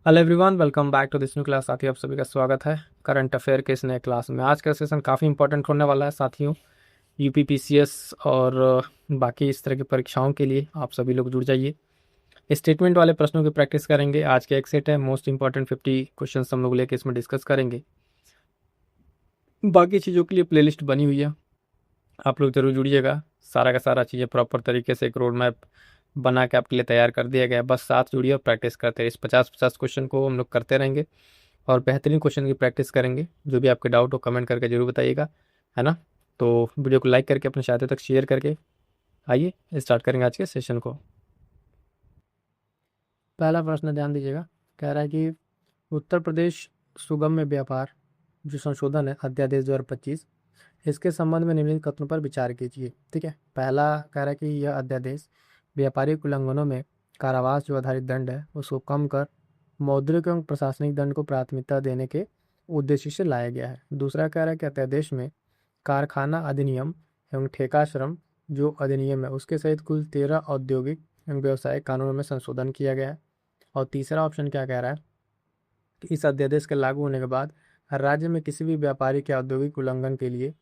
Hello everyone, welcome back to this new class. साथियों, आप सभी का स्वागत है करंट अफेयर के इस नए क्लास में। आज का सेशन काफ़ी इंपॉर्टेंट होने वाला है साथियों। यूपीपीसीएस और बाकी इस तरह की परीक्षाओं के लिए आप सभी लोग जुड़ जाइए। स्टेटमेंट वाले प्रश्नों की प्रैक्टिस करेंगे। आज का एक सेट है, मोस्ट इंपॉर्टेंट 50 क्वेश्चन हम लोग लेके इसमें डिस्कस करेंगे। बाकी चीज़ों के लिए प्लेलिस्ट बनी हुई है, आप लोग जरूर जुड़िएगा। सारा का सारा चीज़ें प्रॉपर तरीके से एक रोड मैप बना के आपके लिए तैयार कर दिया गया है। बस साथ जुड़िए और प्रैक्टिस करते रहिए। इस 50-50 क्वेश्चन को हम लोग करते रहेंगे और बेहतरीन क्वेश्चन की प्रैक्टिस करेंगे। जो भी आपके डाउट हो कमेंट करके जरूर बताइएगा, है ना। तो वीडियो को लाइक करके अपने साथियों तक शेयर करके आइए स्टार्ट करेंगे आज के सेशन को। पहला प्रश्न ध्यान दीजिएगा। कह रहा है कि उत्तर प्रदेश सुगम्य व्यापार जो संशोधन है अध्यादेश 2025, इसके संबंध में निम्नलिखित कथनों पर विचार कीजिए। ठीक है, पहला कह रहा है कि यह अध्यादेश व्यापारिक उल्लंघनों में कारावास जो आधारित दंड है उसको कम कर मौद्रिक एवं प्रशासनिक दंड को प्राथमिकता देने के उद्देश्य से लाया गया है। दूसरा कह रहा है कि अध्यादेश में कारखाना अधिनियम एवं ठेका श्रम जो अधिनियम है उसके सहित कुल 13 औद्योगिक एवं व्यवसायिक कानूनों में संशोधन किया गया है। और तीसरा ऑप्शन क्या कह रहा है कि इस अध्यादेश के लागू होने के बाद हर राज्य में किसी भी व्यापारिक या औद्योगिक उल्लंघन के लिए,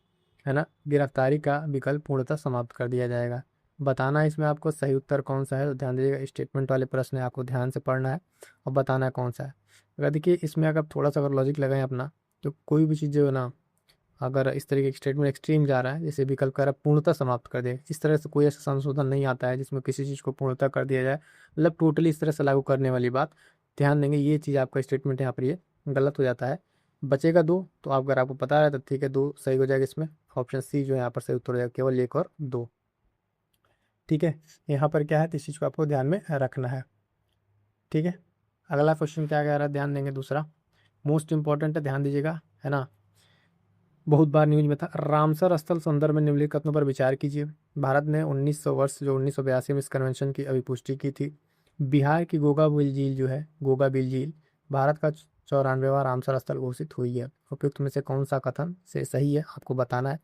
है ना, गिरफ्तारी का विकल्प पूर्णतः समाप्त कर दिया जाएगा। बताना है इसमें आपको सही उत्तर कौन सा है। तो ध्यान दीजिएगा, स्टेटमेंट वाले प्रश्न है, आपको ध्यान से पढ़ना है और बताना है कौन सा है। अगर देखिए इसमें अगर थोड़ा सा अगर लॉजिक लगाएं अपना, तो कोई भी चीज़ जो है ना, अगर इस तरीके की स्टेटमेंट एक्सट्रीम जा रहा है, जैसे विकल्प कर रहा है पूर्णतः समाप्त कर दे, इस तरह से कोई ऐसा संशोधन नहीं आता है जिसमें किसी चीज़ को पूर्णतः कर दिया जाए, मतलब टोटली इस तरह से लागू करने वाली बात। ध्यान देंगे ये चीज़ आपका स्टेटमेंट यहाँ पर ये गलत हो जाता है। बचेगा दो, तो आप अगर आपको पता है तो ठीक है, दो सही हो जाएगा इसमें। ऑप्शन सी जो है यहाँ पर सही उत्तर हो जाएगा, केवल एक और दो। ठीक है, यहाँ पर क्या है तो इस चीज़ को आपको ध्यान में रखना है। ठीक है, अगला क्वेश्चन क्या कह रहा है, ध्यान देंगे। दूसरा मोस्ट इंपॉर्टेंट है, ध्यान दीजिएगा, है ना। बहुत बार न्यूज में था, रामसर स्थल संदर्भ में निम्नलिखित कथनों पर विचार कीजिए। भारत ने 1900 वर्ष जो 1982 में इस कन्वेंशन की अभी पुष्टि की थी। बिहार की गोगा बिल झील जो है, गोगा बिल झील भारत का 94वां रामसर स्थल घोषित हुई है। उपयुक्त में से कौन सा कथन से सही है आपको बताना है।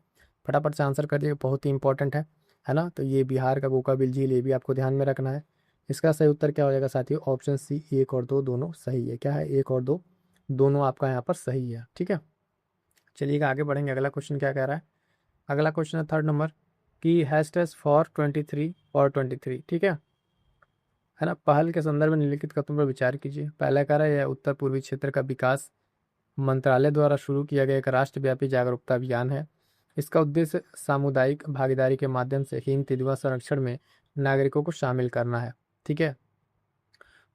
फटाफट से आंसर कर दिए, बहुत ही इंपॉर्टेंट है ना। तो ये बिहार का गोगा बिल झील, ये भी आपको ध्यान में रखना है। इसका सही उत्तर क्या हो जाएगा साथियों, ऑप्शन सी, एक और दो दोनों सही है। क्या है, एक और दो दोनों आपका यहाँ पर सही है। ठीक है, चलिएगा आगे बढ़ेंगे। अगला क्वेश्चन क्या कह रहा है। अगला क्वेश्चन है थर्ड नंबर की हैशटैग फॉर 23 ठीक है ना। पहल के संदर्भ में निम्नलिखित कथनों पर विचार कीजिए। पहला कह रहा है यह उत्तर पूर्वी क्षेत्र का विकास मंत्रालय द्वारा शुरू किया गया एक राष्ट्रव्यापी जागरूकता अभियान है। इसका उद्देश्य सामुदायिक भागीदारी के माध्यम से हिम तेंदुआ संरक्षण में नागरिकों को शामिल करना है। ठीक है,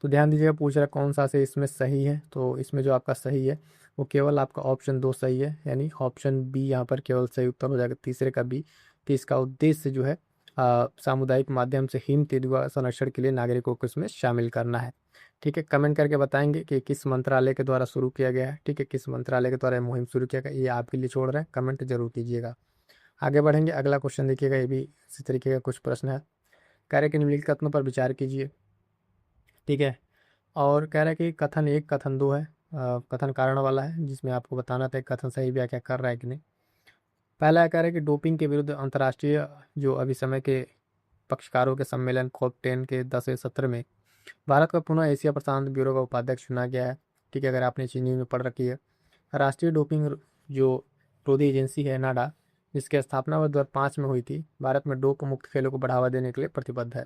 तो ध्यान दीजिएगा, पूछ रहा है कौन सा से इसमें सही है। तो इसमें जो आपका सही है वो केवल आपका ऑप्शन दो सही है, यानी ऑप्शन बी यहाँ पर केवल सही उत्तर हो जाएगा, तीसरे का बी, कि इसका उद्देश्य जो है सामुदायिक माध्यम से हिम तेंदुआ संरक्षण के लिए नागरिकों को इसमें शामिल करना है। ठीक है, कमेंट करके बताएंगे कि किस मंत्रालय के द्वारा शुरू किया गया है। ठीक है, किस मंत्रालय के द्वारा ये मुहिम शुरू किया गया, ये आपके लिए छोड़ रहे हैं, कमेंट जरूर कीजिएगा। आगे बढ़ेंगे, अगला क्वेश्चन देखिएगा, ये भी इसी तरीके का कुछ प्रश्न है। कार्य के निम्नलिखित कथनों पर विचार कीजिए। ठीक है, और कह रहा है कि कथन एक कथन दो है, कथन कारण वाला है, जिसमें आपको बताना था कथन सही व्याख्या कर रहा है कि नहीं। पहला कह रहा है कि डोपिंग के विरुद्ध अंतर्राष्ट्रीय जो अभी समय के पक्षकारों के सम्मेलन COP10 के 10वें सत्र में भारत का पुनः एशिया प्रशांत ब्यूरो का उपाध्यक्ष चुना गया है। ठीक है, अगर आपने चीनी न्यूज़ में पढ़ रखी है। राष्ट्रीय डोपिंग जो रोधी एजेंसी है नाडा, जिसकी स्थापना वर्ष 2005 में हुई थी, भारत में डोप मुक्त खेलों को बढ़ावा देने के लिए प्रतिबद्ध है।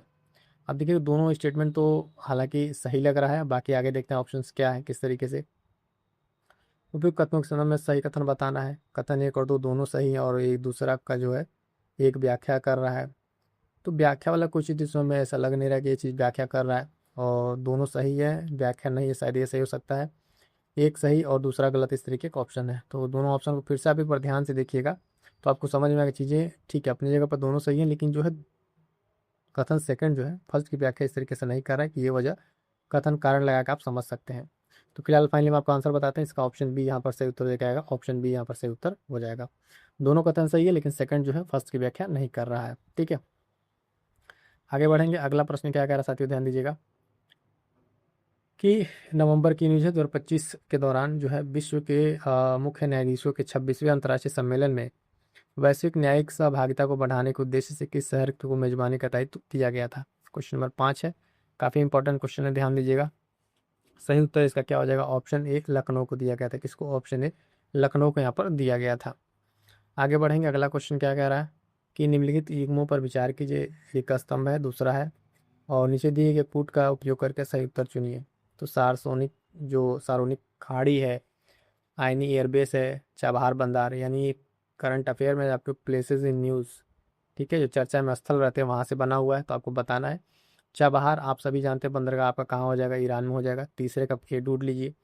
अब देखिए दोनों स्टेटमेंट तो हालांकि सही लग रहा है, बाकी आगे देखते हैं ऑप्शंस क्या है किस तरीके से। उपयुक्त कथनों के संदर्भ में सही कथन बताना है। कथन एक और दो दोनों सही है और एक दूसरा का जो है एक व्याख्या कर रहा है। तो व्याख्या वाला कुछ ही चीज़ों में ऐसा लग नहीं रहा कि ये चीज़ व्याख्या कर रहा है, और दोनों सही है, व्याख्या नहीं है, शायद ये सही हो सकता है। एक सही और दूसरा गलत, इस तरीके का ऑप्शन है। तो दोनों ऑप्शन को फिर से आप एक बार ध्यान से देखिएगा, तो आपको समझ में आएगा चीज़ें। ठीक है, अपनी जगह पर दोनों सही है, लेकिन जो है कथन सेकंड जो है फर्स्ट की व्याख्या इस तरीके से नहीं कर रहा है कि ये वजह, कथन कारण लगा के आप समझ सकते हैं। तो फिलहाल फाइनली हम आपको आंसर बताते हैं, इसका ऑप्शन बी यहाँ पर सही उत्तर हो जाएगा, ऑप्शन बी यहाँ पर सही उत्तर हो जाएगा। दोनों कथन सही है, लेकिन सेकंड जो है फर्स्ट की व्याख्या नहीं कर रहा है। ठीक है, आगे बढ़ेंगे। अगला प्रश्न क्या कह रहा है साथियों, ध्यान दीजिएगा कि नवंबर की न्यूज़ है 2025 के दौरान जो है विश्व के मुख्य न्यायाधीशों के 26वें अंतर्राष्ट्रीय सम्मेलन में वैश्विक न्यायिक सहभागिता को बढ़ाने के उद्देश्य से किस शहर को मेजबानी का दायित्व दिया गया था। क्वेश्चन नंबर 5 है, काफ़ी इंपॉर्टेंट क्वेश्चन है, ध्यान दीजिएगा। सही उत्तर इसका क्या हो जाएगा? ऑप्शन ए लखनऊ को दिया गया था। किसको? ऑप्शन ए लखनऊ को यहाँ पर दिया गया था। आगे बढ़ेंगे। अगला क्वेश्चन क्या कह रहा है कि निम्नलिखित युग्मों पर विचार कीजिए। एक स्तंभ है, दूसरा है, और नीचे दिए गए पुट का उपयोग करके सही उत्तर चुनिए। तो सार्वजनिक खाड़ी है, आईनी एयरबेस है, चाबहार बंदर, यानी करंट अफेयर में आपके प्लेसेस इन न्यूज़, ठीक है, जो चर्चा में स्थल रहते हैं वहाँ से बना हुआ है, तो आपको बताना है। चाबहार आप सभी जानते हैं बंदरगाह आपका कहाँ हो जाएगा? ईरान में हो जाएगा। तीसरे का ए ढूंढ लीजिए।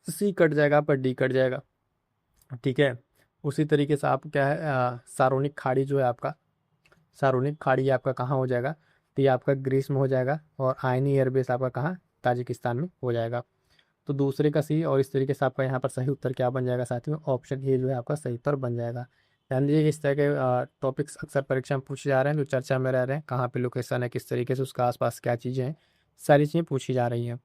सी कट जाएगा, पर डी कट जाएगा, ठीक है। उसी तरीके से आप क्या है, सार्वजनिक खाड़ी जो है आपका, सार्वजनिक खाड़ी आपका कहाँ हो जाएगा? तो ये आपका ग्रीस में हो जाएगा। और आयनी एयरबेस आपका कहाँ? ताजिकिस्तान में हो जाएगा। तो दूसरे का सी, और इस तरीके से आपका यहाँ पर सही उत्तर क्या बन जाएगा साथियों? ऑप्शन ए जो है आपका सही उत्तर बन जाएगा। ध्यान दीजिए, इस तरह के टॉपिक्स अक्सर परीक्षा में पूछे जा रहे हैं, जो चर्चा में रह रहे हैं, कहाँ पे लोकेशन है, किस तरीके से उसका आसपास क्या चीज़ें हैं, सारी चीज़ें पूछी जा रही हैं।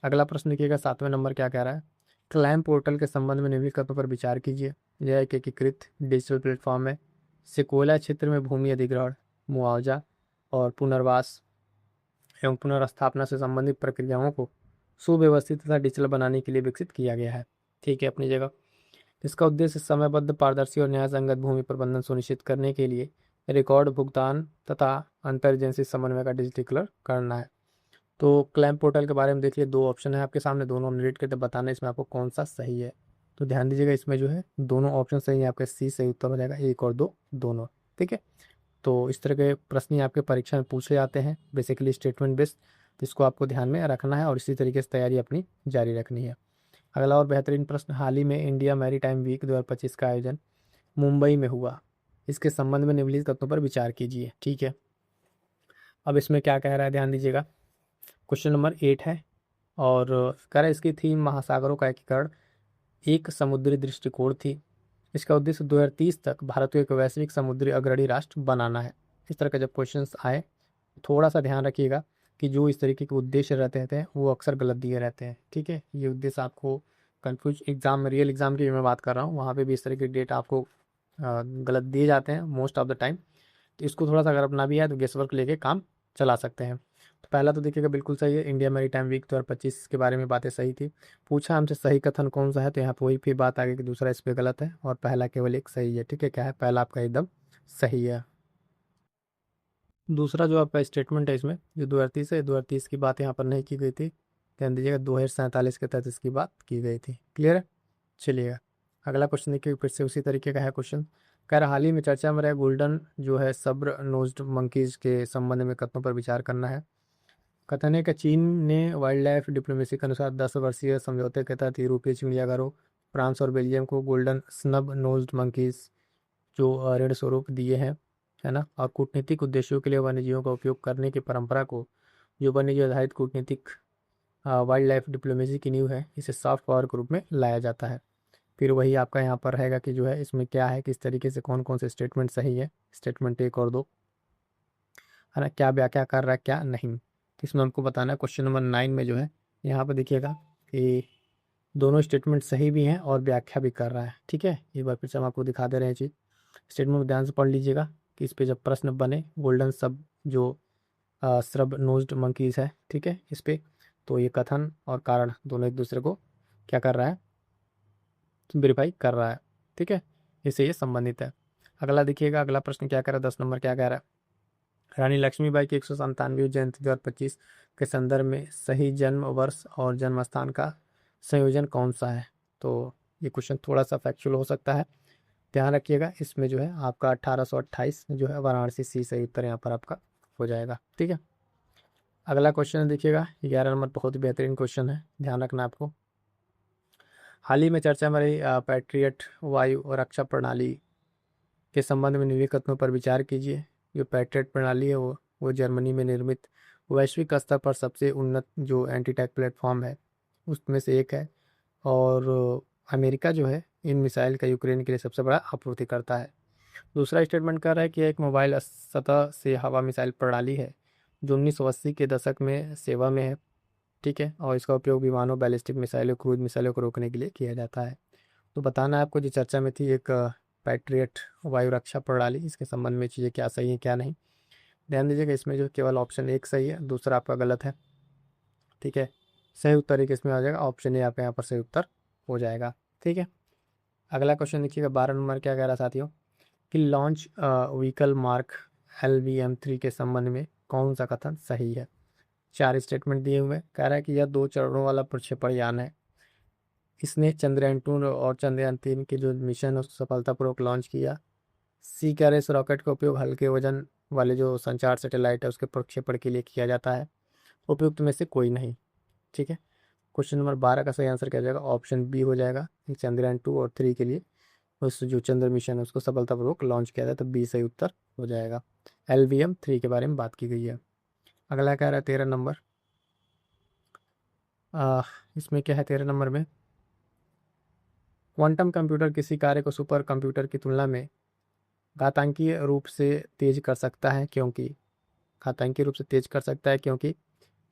अगला प्रश्न देखिएगा, 7वें नंबर क्या कह रहा है? क्लाइम पोर्टल के संबंध में निम्नलिखित कथनों पर विचार कीजिए। यह एक एकीकृत डिजिटल प्लेटफॉर्म है। सिकोला क्षेत्र में भूमि अधिग्रहण, मुआवजा और पुनर्वास एवं पुनर्स्थापना से संबंधित प्रक्रियाओं को सुव्यवस्थित तथा डिजिटल बनाने के लिए विकसित किया गया है। ठीक है, अपनी जगह। इसका उद्देश्य समयबद्ध, पारदर्शी और न्यायसंगत भूमि प्रबंधन सुनिश्चित करने के लिए रिकॉर्ड भुगतान तथा अंतर एजेंसी समन्वय का डिजिटलीकरण करना है। तो क्लैम पोर्टल के बारे में देखिए, दो ऑप्शन है आपके सामने, दोनों हम रीड करके बताना है इसमें आपको कौन सा सही है। तो ध्यान दीजिएगा, इसमें जो है दोनों ऑप्शन सही है आपके, सी सही उत्तर हो जाएगा, एक और दो दोनों। ठीक है, तो इस तरह के प्रश्न ही आपके परीक्षा में पूछे जाते हैं, बेसिकली स्टेटमेंट बेस्ड, जिसको आपको ध्यान में रखना है और इसी तरीके से तैयारी अपनी जारी रखनी है। अगला और बेहतरीन प्रश्न, हाल ही में इंडिया मैरीटाइम वीक 2025 का आयोजन मुंबई में हुआ। इसके संबंध में निम्नलिखित तथ्यों पर विचार कीजिए। ठीक है, अब इसमें क्या कह रहा है ध्यान दीजिएगा। क्वेश्चन नंबर 8 है, और कह रहा है इसकी थीम महासागरों का एकीकरण एक समुद्री दृष्टिकोण थी। इसका उद्देश्य 2030 तक भारत को एक वैश्विक समुद्री अग्रणी राष्ट्र बनाना है। इस तरह का जब क्वेश्चंस आए, थोड़ा सा ध्यान रखिएगा कि जो इस तरीके के उद्देश्य रहते हैं वो अक्सर गलत दिए रहते हैं। ठीक है, ये उद्देश्य आपको कंफ्यूज एग्जाम में, रियल एग्जाम की मैं बात कर रहा हूँ, वहाँ पे भी इस तरह के डेट आपको गलत दिए जाते हैं मोस्ट ऑफ द टाइम। तो इसको थोड़ा सा अगर अपना भी है तो गेस वर्क लेके काम चला सकते हैं। तो पहला तो देखिएगा बिल्कुल सही है, इंडिया मैरीटाइम वीक 2025 के बारे में बातें सही थी। पूछा हमसे सही कथन कौन सा है, तो यहाँ पर वही फिर बात आ गई कि दूसरा इस पर गलत है और पहला केवल एक सही है। ठीक है, क्या है? पहला आपका एकदम सही है। दूसरा जो आपका स्टेटमेंट है इसमें, जो 2030 है, 2030 की बात यहाँ पर नहीं की गई थी। ध्यान दीजिएगा, 2047 के तहत इसकी बात की गई थी। क्लियर है? चलिएगा, अगला क्वेश्चन देखिए, फिर से उसी तरीके का है क्वेश्चन। कह रहा हाल ही में चर्चा में रहे गोल्डन जो है सब्र नोज्ड मंकीज के संबंध में कथनों पर विचार करना है। कथन है कि चीन ने वाइल्ड लाइफ डिप्लोमेसी के अनुसार 10 वर्षीय समझौते के तहत यूरोपीय चिड़ियाघरों, फ्रांस और बेल्जियम को गोल्डन स्नब नोज्ड मंकीज जो ऋण स्वरूप दिए हैं, है ना, और कूटनीतिक उद्देश्यों के लिए वन्यजीवों का उपयोग करने की परंपरा को, जो वन्यजीव आधारित कूटनीतिक वाइल्ड लाइफ डिप्लोमेसी की नींव है, इसे सॉफ्ट पावर के रूप में लाया जाता है। फिर वही आपका यहाँ पर रहेगा कि जो है इसमें क्या है, किस तरीके से कौन कौन से स्टेटमेंट सही है, स्टेटमेंट एक और दो, है ना, क्या व्याख्या कर रहा है क्या नहीं, तो इसमें हमको बताना है। क्वेश्चन नंबर 9 में जो है यहाँ पर देखिएगा कि दोनों स्टेटमेंट सही भी हैं और व्याख्या भी कर रहा है। ठीक है, एक बार फिर से हम आपको दिखा दे रहे हैं चीज़, स्टेटमेंट ध्यान से पढ़ लीजिएगा कि इस पे जब प्रश्न बने गोल्डन सब जो श्रब नोज्ड मंकीज है, ठीक है, इस पे, तो ये कथन और कारण दोनों एक दूसरे को क्या कर रहा है? वेरीफाई कर रहा है। ठीक है, इससे ये संबंधित है। अगला देखिएगा, अगला प्रश्न क्या कह रहा है, 10 नंबर क्या कह रहा है? रानी लक्ष्मीबाई की 197वीं जयंती 2025 के संदर्भ में सही जन्म वर्ष और जन्म स्थान का संयोजन कौन सा है? तो ये क्वेश्चन थोड़ा सा फैक्चुअल हो सकता है, ध्यान रखिएगा। इसमें जो है आपका 1828 जो है वाराणसी, सी सही उत्तर यहाँ पर आपका हो जाएगा। ठीक है, अगला क्वेश्चन देखिएगा, 11 नंबर, बहुत ही बेहतरीन क्वेश्चन है, ध्यान रखना आपको। हाल ही में चर्चा में रही पैट्रियट वायु और रक्षा प्रणाली के संबंध में निम्नलिखित कथनों पर विचार कीजिए। जो पैट्रियट प्रणाली है वो जर्मनी में निर्मित वैश्विक स्तर पर सबसे उन्नत जो एंटी टैंक प्लेटफॉर्म है उसमें से एक है, और अमेरिका जो है इन मिसाइल का यूक्रेन के लिए सबसे बड़ा आपूर्तिकर्ता है। दूसरा स्टेटमेंट कर रहा है कि एक मोबाइल सतह से हवा मिसाइल प्रणाली है जो 1980 के दशक में सेवा में है। ठीक है, और इसका उपयोग विमानों, बैलिस्टिक मिसाइलों, क्रूज मिसाइलों को रोकने के लिए किया जाता है। तो बताना है आपको, जो चर्चा में थी एक पैट्रियट वायु रक्षा प्रणाली, इसके संबंध में चीज़ें क्या सही है क्या नहीं। ध्यान दीजिएगा, इसमें जो केवल ऑप्शन एक सही है, दूसरा आपका गलत है। ठीक है, सही उत्तर एक इसमें आ जाएगा, ऑप्शन ए आपका यहाँ पर सही उत्तर हो जाएगा। ठीक है, अगला क्वेश्चन देखिएगा 12 नंबर क्या कह रहा है साथियों कि लॉन्च व्हीकल मार्क LVM-3 के संबंध में कौन सा कथन सही है। 4 स्टेटमेंट दिए हुए हैं। कह रहा है कि यह 2 चरणों वाला प्रक्षेपण यान है, इसने चंद्रयान 2 और चंद्रयान 3 के जो मिशन है उसको सफलतापूर्वक लॉन्च किया। सी कह रहे इस रॉकेट का उपयोग हल्के वजन वाले जो संचार सैटेलाइट है उसके प्रक्षेपण के लिए किया जाता है। उपयुक्त में से कोई नहीं। ठीक है, क्वेश्चन नंबर 12 का सही आंसर क्या हो जाएगा, ऑप्शन बी हो जाएगा। चंद्रयान 2 और 3 के लिए उस जो चंद्र मिशन है उसको सफलतापूर्वक लॉन्च किया था, तो बी सही उत्तर हो जाएगा। LVM-3 के बारे में बात की गई है। अगला कह रहा है 13 नंबर, इसमें क्या है 13 नंबर में, क्वांटम कंप्यूटर किसी कार्य को सुपर कंप्यूटर की तुलना में घातांकीय रूप से तेज कर सकता है क्योंकि, घातांकीय रूप से तेज कर सकता है क्योंकि,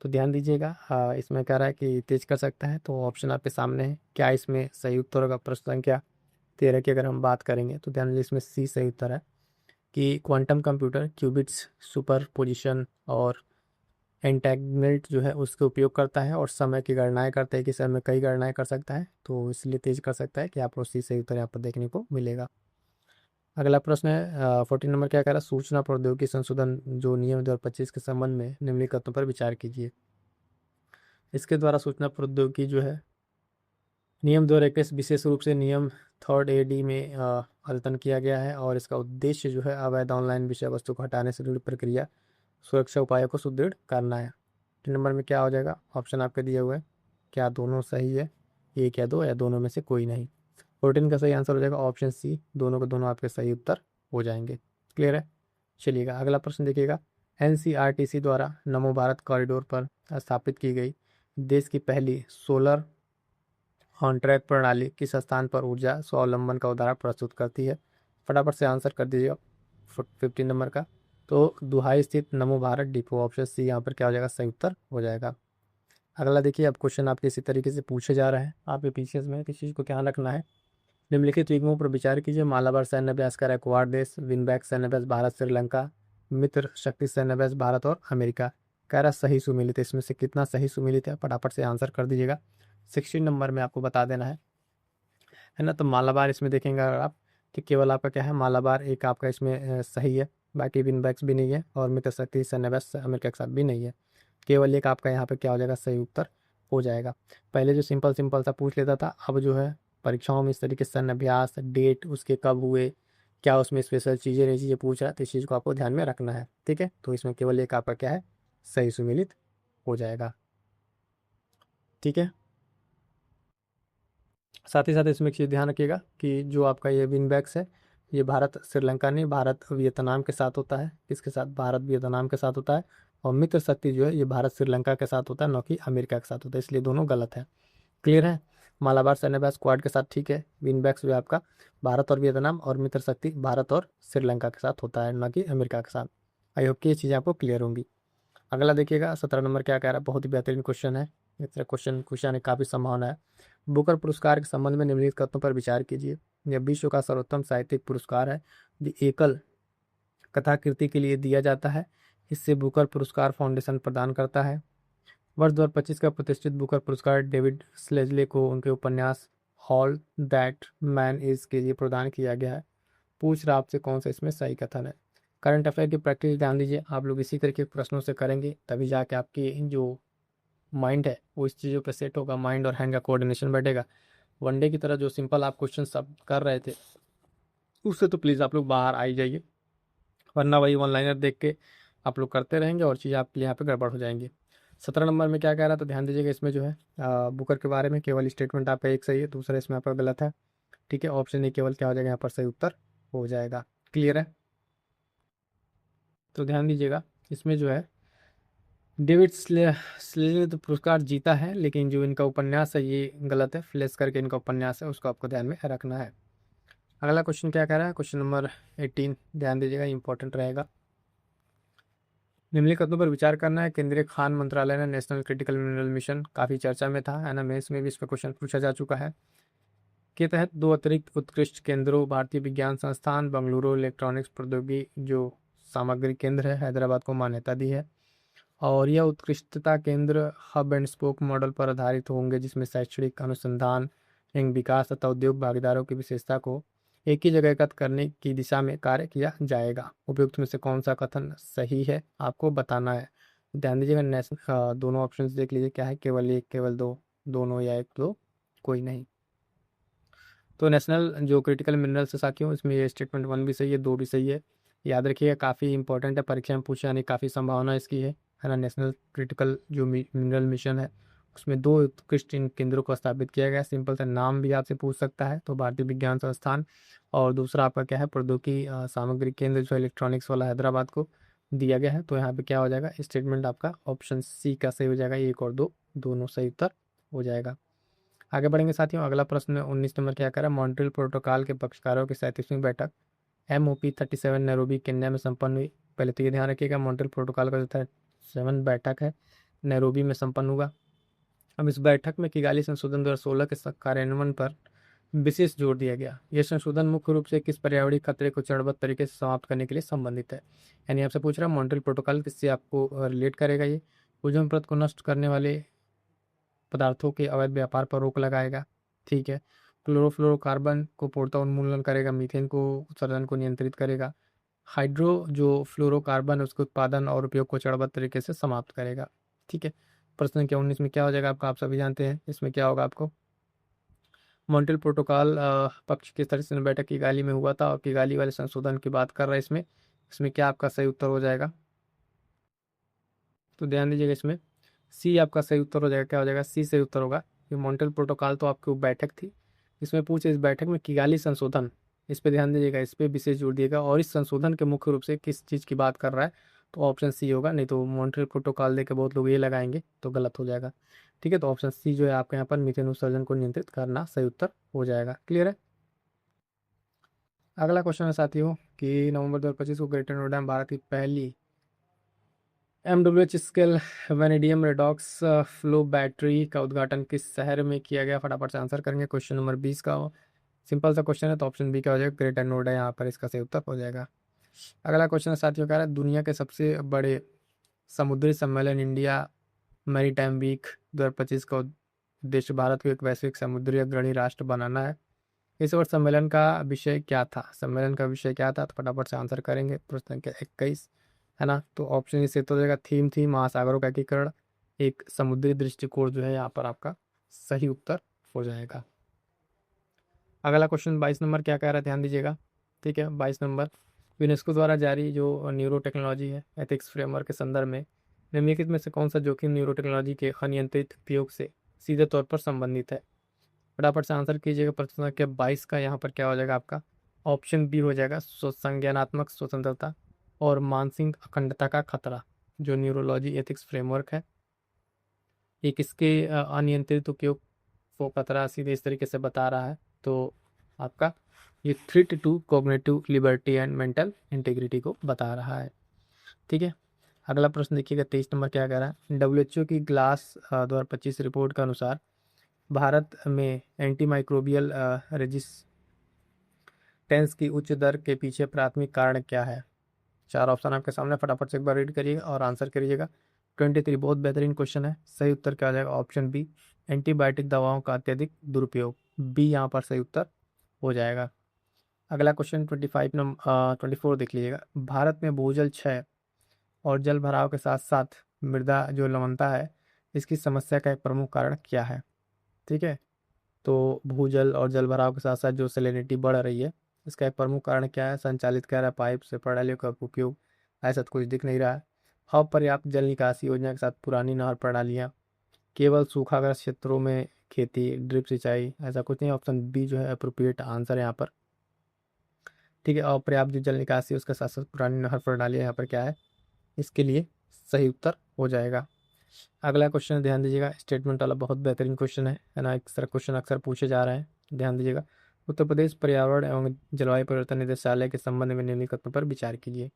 तो ध्यान दीजिएगा इसमें कह रहा है कि तेज कर सकता है, तो ऑप्शन आपके सामने है। क्या इसमें सही उत्तर होगा, प्रश्न संख्या 13 की अगर हम बात करेंगे तो ध्यान दीजिए इसमें सी सही उत्तर है कि quantum computer qubits super position और एंटेंगल्ड जो है उसके उपयोग करता है और समय की गणनाएं करता है कि समय में कई गणनाएं कर सकता है, तो इसलिए तेज कर सकता है कि आपको सी सही उत्तर यहाँ पर देखने को मिलेगा। अगला प्रश्न है 14 नंबर क्या कह रहा है, सूचना प्रौद्योगिकी संशोधन जो नियम 2025 के संबंध में निम्नलिखितों पर विचार कीजिए। इसके द्वारा सूचना प्रौद्योगिकी जो है नियम 2021 विशेष रूप से नियम 3 AD में अद्यतन किया गया है और इसका उद्देश्य जो है अवैध ऑनलाइन विषय वस्तु को हटाने से जुड़ी प्रक्रिया सुरक्षा उपायों को सुदृढ़ करना है। 3 नंबर में क्या हो जाएगा, ऑप्शन आपके दिए हुए हैं, क्या दोनों सही है, एक या दो या दोनों में से कोई नहीं। 14 का सही आंसर हो जाएगा ऑप्शन सी, दोनों के दोनों आपके सही उत्तर हो जाएंगे। क्लियर है, चलिएगा अगला प्रश्न देखिएगा। NCRTC द्वारा नमो भारत कॉरिडोर पर स्थापित की गई देश की पहली सोलर ऑन ट्रैक प्रणाली किस स्थान पर ऊर्जा स्वावलंबन का उदाहरण प्रस्तुत करती है। फटाफट से आंसर कर दीजिएगा 15 नंबर का, तो दुहाई स्थित नमो भारत डिपो, ऑप्शन सी यहाँ पर क्या हो जाएगा, सही उत्तर हो जाएगा। अगला देखिए, अब क्वेश्चन आपके इसी तरीके से पूछे जा रहे हैं, आपके पीछे में किस चीज़ को ध्यान रखना है। निम्नलिखित युग्मों पर विचार कीजिए। मालाबार सैन्य अभ्यास का रखवार देश, विनबैक सैन्य अभ्यास भारत श्रीलंका, मित्र शक्ति सैन्य अभ्यास भारत और अमेरिका। कह रहा सही सुमिलित है, इसमें से कितना सही सुमिलित है फटाफट से आंसर कर दीजिएगा। 16 नंबर में आपको बता देना है ना। तो मालाबार इसमें देखेंगे अगर आप कि केवल आपका क्या है, मालाबार एक आपका इसमें सही है, बाकी विनबैक्स भी नहीं है और मित्र शक्ति सैन्य अभ्यास अमेरिका के साथ भी नहीं है। केवल एक आपका यहाँ पे क्या हो जाएगा, सही उत्तर हो जाएगा। पहले जो सिंपल सिंपल सा पूछ लेता था, अब जो है परीक्षाओं में इस तरीके से सैन्य अभ्यास डेट उसके कब हुए, क्या उसमें स्पेशल चीज़ें नई चीज़ें पूछ रहा है, तो इस चीज़ को आपको ध्यान में रखना है। ठीक है, तो इसमें केवल एक आपका क्या है, सही सुमिलित हो जाएगा। ठीक है, साथ ही साथ इसमें एक चीज़ ध्यान रखिएगा कि जो आपका ये विनबैक्स है ये भारत श्रीलंका नहीं, भारत वियतनाम के साथ होता है। किसके साथ, भारत वियतनाम के साथ होता है। और मित्र शक्ति जो है ये भारत श्रीलंका के साथ होता है, न कि अमेरिका के साथ होता है, इसलिए दोनों गलत है। क्लियर है, मालाबार सैन्य अभ्यास क्वाड के साथ ठीक है, विनबैक्स जो है आपका भारत और वियतनाम, और मित्र शक्ति भारत और श्रीलंका के साथ होता है, न कि अमेरिका के साथ। आई होप कि ये चीज़ें आपको क्लियर होंगी। अगला देखिएगा 17 नंबर क्या कह रहा है, बहुत ही बेहतरीन क्वेश्चन है, इस तरह क्वेश्चन पूछने आने की काफ़ी संभावना है। बुकर पुरस्कार के संबंध में निम्नलिखित कथनों पर विचार कीजिए। यह विश्व का सर्वोत्तम साहित्यिक पुरस्कार है जो एकल कथाकृति के लिए दिया जाता है। इससे बुकर पुरस्कार फाउंडेशन प्रदान करता है। वर्ष 2025 का प्रतिष्ठित बुकर पुरस्कार डेविड स्लेजले को उनके उपन्यास ऑल दैट मैन इज के लिए प्रदान किया गया है। पूछ रहा आपसे कौन सा इसमें सही कथन है। करंट अफेयर की प्रैक्टिस ध्यान दीजिए, आप लोग इसी तरीके के प्रश्नों से करेंगे तभी जाके आपकी जो माइंड है वो इस चीज़ों पे सेट होगा, माइंड और हैंड का कोऑर्डिनेशन बैठेगा। वनडे की तरह जो सिंपल आप क्वेश्चन सब कर रहे थे उससे तो प्लीज़ आप लोग बाहर आ ही जाइए, वरना वही वन लाइनर देख के आप लोग करते रहेंगे और चीज़ें आपके लिए यहाँ पे गड़बड़ हो जाएंगी। 17 नंबर में क्या कह रहा है, तो ध्यान दीजिएगा इसमें जो है बुकर के बारे में केवल स्टेटमेंट आपका एक सही है, दूसरा इसमें आपका गलत है। ठीक है, ऑप्शन ए केवल क्या हो जाएगा यहाँ पर सही उत्तर हो जाएगा। क्लियर है, तो ध्यान दीजिएगा इसमें जो है डेविड स्लेज ने तो पुरस्कार जीता है, लेकिन जो इनका उपन्यास है ये गलत है, फ्लेश करके इनका उपन्यास है उसको आपको ध्यान में रखना है। अगला क्वेश्चन क्या कह रहा है, क्वेश्चन नंबर 18 ध्यान दीजिएगा, इंपॉर्टेंट रहेगा। निम्नलिखित कथनों पर विचार करना है। केंद्रीय खान मंत्रालय ने नेशनल क्रिटिकल मिनरल मिशन काफ़ी चर्चा में था, NMS में भी इस पर क्वेश्चन पूछा जा चुका है, के तहत 2 अतिरिक्त उत्कृष्ट केंद्रों भारतीय विज्ञान संस्थान बेंगलुरु इलेक्ट्रॉनिक्स प्रौद्योगिकी जो सामग्री केंद्र है हैदराबाद को मान्यता दी है। और यह उत्कृष्टता केंद्र हब एंड स्पोक मॉडल पर आधारित होंगे, जिसमें शैक्षणिक अनुसंधान एवं विकास तथा उद्योग भागीदारों की विशेषता को एक ही जगह एकत्र करने की दिशा में कार्य किया जाएगा। उपयुक्त में से कौन सा कथन सही है आपको बताना है। ध्यान दीजिएगा, नेशनल दोनों ऑप्शंस देख लीजिए क्या है, केवल एक, केवल दो, दोनों या एक, दो, कोई नहीं। तो नेशनल जो क्रिटिकल मिनरल्स है साथियों, इसमें ये स्टेटमेंट 1 भी सही है, 2 भी सही है। याद रखिएगा, काफ़ी इंपॉर्टेंट है, परीक्षा में पूछे आने की काफ़ी संभावना इसकी है ना। नेशनल क्रिटिकल जो मिनरल मिशन है, उसमें 2 उत्कृष्ट इन केंद्रों को स्थापित किया गया। सिंपल सा नाम भी आपसे पूछ सकता है, तो भारतीय विज्ञान संस्थान, और दूसरा आपका क्या है, प्रौद्योगिकी सामग्री केंद्र जो इलेक्ट्रॉनिक्स वाला हैदराबाद को दिया गया है। तो यहाँ पे क्या हो जाएगा, स्टेटमेंट आपका ऑप्शन सी का सही हो जाएगा। 1 और 2 दोनों सही उत्तर हो जाएगा। आगे बढ़ेंगे साथियों, अगला प्रश्न 19 नंबर क्या कह रहा है, मॉन्ट्रियल प्रोटोकॉल के पक्षकारों की 37वीं बैठक MOP 37 नैरोबी केन्या में संपन्न हुई। पहले तो ये ध्यान रखिएगा, मॉन्ट्रियल प्रोटोकॉल का जो 37 बैठक है नैरोबी में संपन्न हुआ। अब इस बैठक में किगाली संशोधन 2016 के कार्यान्वयन पर विशेष जोर दिया गया। यह संशोधन मुख्य रूप से किस पर्यावरणीय खतरे को चरणबद्ध तरीके से समाप्त करने के लिए संबंधित है। यानी आपसे पूछ रहा है मॉन्ट्रियल प्रोटोकॉल किससे आपको रिलेट करेगा। ये ओजोन परत को नष्ट करने वाले पदार्थों के अवैध व्यापार पर रोक लगाएगा, ठीक है। क्लोरोफ्लोरोकार्बन को पूर्णतः उन्मूलन करेगा, मीथेन को उत्सर्जन को नियंत्रित करेगा, हाइड्रो जो फ्लोरोकार्बन उसके उत्पादन और उपयोग को चरणबद्ध तरीके से समाप्त करेगा, ठीक है। प्रश्न संख्या 19 में क्या हो जाएगा आपका, आप सभी जानते हैं इसमें क्या होगा आपको। मॉन्ट्रियल प्रोटोकॉल पक्ष की तरफ से बैठक किगाली में हुआ था, और किगाली वाले संशोधन की बात कर रहा है इसमें। इसमें क्या आपका सही उत्तर हो जाएगा, तो ध्यान दीजिएगा, इसमें सी आपका सही उत्तर हो जाएगा। क्या हो जाएगा, सी सही उत्तर होगा। ये मॉन्ट्रियल प्रोटोकॉल तो आपकी बैठक थी, इसमें पूछे इस बैठक में किगाली संशोधन, इस पे ध्यान दीजिएगा, इस पे विशेष जोर दिएगा, और इस संशोधन के मुख्य रूप से किस चीज़ की बात कर रहा है, तो ऑप्शन सी होगा। नहीं तो मॉन्ट्रियल प्रोटोकॉल दे के बहुत लोग ये लगाएंगे तो गलत हो जाएगा, ठीक है। तो ऑप्शन सी जो है आपके यहाँ पर मीथेन उत्सर्जन को नियंत्रित करना सही उत्तर हो जाएगा। क्लियर है। अगला क्वेश्चन है साथियों कि नवंबर 2025 को ग्रेटर नोएडा में भारत की पहली MWH scale vanadium redox flow battery का उद्घाटन किस शहर में किया गया। फटाफट से आंसर करेंगे। क्वेश्चन नंबर 20 का सिंपल सा क्वेश्चन है, तो ऑप्शन बी क्या हो जाएगा, ग्रेटर नोएडा यहाँ पर इसका सही उत्तर हो जाएगा। अगला क्वेश्चन है साथियों कह रहा है दुनिया के सबसे बड़े समुद्री सम्मेलन इंडिया मैरीटाइम वीक 2025 का उद्देश्य भारत को एक वैश्विक समुद्री अग्रणी राष्ट्र बनाना है। इस वर्ष सम्मेलन का विषय क्या था, सम्मेलन का विषय क्या था, तो फटाफट से आंसर करेंगे। प्रश्न संख्या 21 है ना, तो ऑप्शन इससे तो हो जाएगा थीम थी महासागरों का एकीकरण, एक समुद्री दृष्टिकोण जो है यहाँ पर आपका सही उत्तर हो जाएगा। अगला क्वेश्चन 22 नंबर क्या कह रहा है, ध्यान दीजिएगा, ठीक है। 22 नंबर, यूनेस्को द्वारा जारी जो न्यूरो टेक्नोलॉजी है एथिक्स फ्रेमवर्क के संदर्भ में निम्नलिखित में से कौन सा जोखिम न्यूरो टेक्नोलॉजी के अनियंत्रित उपयोग से सीधे तौर पर संबंधित है। फटाफट से आंसर कीजिएगा। प्रश्न संख्या 22 का यहाँ पर क्या हो जाएगा आपका, ऑप्शन बी हो जाएगा, संज्ञानात्मक स्वतंत्रता और मानसिक अखंडता का खतरा। जो न्यूरोलॉजी एथिक्स फ्रेमवर्क है, एक इसके अनियंत्रित उपयोग को खतरा सीधे इस तरीके से बता रहा है। तो आपका ये threat to cognitive liberty and mental integrity को बता रहा है, ठीक है। अगला प्रश्न देखिएगा 23 नंबर क्या कह रहा है, WHO की ग्लास 2025 रिपोर्ट के अनुसार भारत में एंटी माइक्रोबियल रेजिस्टेंस की उच्च दर के पीछे प्राथमिक कारण क्या है। 4 ऑप्शन आपके सामने, फटाफट से एक बार रीड करिएगा और आंसर करिएगा। 23 बहुत बेहतरीन क्वेश्चन है, सही उत्तर क्या आ जाएगा, ऑप्शन बी एंटीबायोटिक दवाओं का अत्यधिक दुरुपयोग, बी यहाँ पर सही उत्तर हो जाएगा। अगला क्वेश्चन 24 देख लीजिएगा, भारत में भूजल क्षय और जल भराव के साथ साथ मृदा जो लवणता है, इसकी समस्या का एक प्रमुख कारण क्या है, ठीक है। तो भूजल और जल भराव के साथ साथ जो सैलिनिटी बढ़ रही है, इसका एक प्रमुख कारण क्या है, संचालित कह रहा है पाइप से प्रणालियों का उपयोग, ऐसा तो कुछ दिख नहीं रहा है। अपर्याप्त जल निकासी योजना के साथ पुरानी नहर प्रणालियाँ, केवल सूखाग्रस्त क्षेत्रों में खेती, ड्रिप सिंचाई, ऐसा कुछ नहीं। ऑप्शन बी जो है अप्रोप्रिएट आंसर है यहाँ पर, ठीक है। अपर्याप्त जो जल निकासी उसके साथ साथ पुरानी नहर प्रणालियाँ यहाँ पर क्या है, इसके लिए सही उत्तर हो जाएगा। अगला क्वेश्चन ध्यान दीजिएगा, स्टेटमेंट वाला बहुत बेहतरीन क्वेश्चन है ना, इस तरह क्वेश्चन अक्सर पूछे जा रहे हैं, ध्यान दीजिएगा। उत्तर प्रदेश पर्यावरण एवं जलवायु परिवर्तन निदेशालय के संबंध में निम्नलिखित पर विचार कीजिए।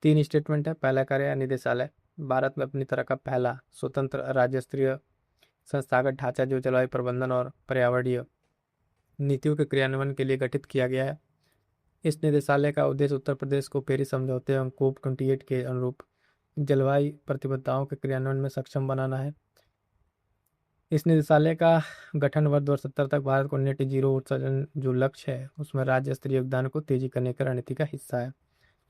3 स्टेटमेंट है। पहला कार्य निदेशालय भारत में अपनी तरह का पहला स्वतंत्र राज्य स्तरीय संस्थागत ढांचा जो जलवायु प्रबंधन और पर्यावरणीय नीतियों के क्रियान्वयन के लिए गठित किया गया है। इस निदेशालय का उद्देश्य उत्तर प्रदेश को पेरिस समझौते एवं कोप 28 के अनुरूप जलवायु प्रतिबद्धताओं के क्रियान्वयन में सक्षम बनाना है। इस निदेशालय का गठन वर्ष 2070 तक भारत को नेट जीरो उत्सर्जन जो लक्ष्य है उसमें राज्य स्तरीय योगदान को तेजी करने का रणनीति का हिस्सा है।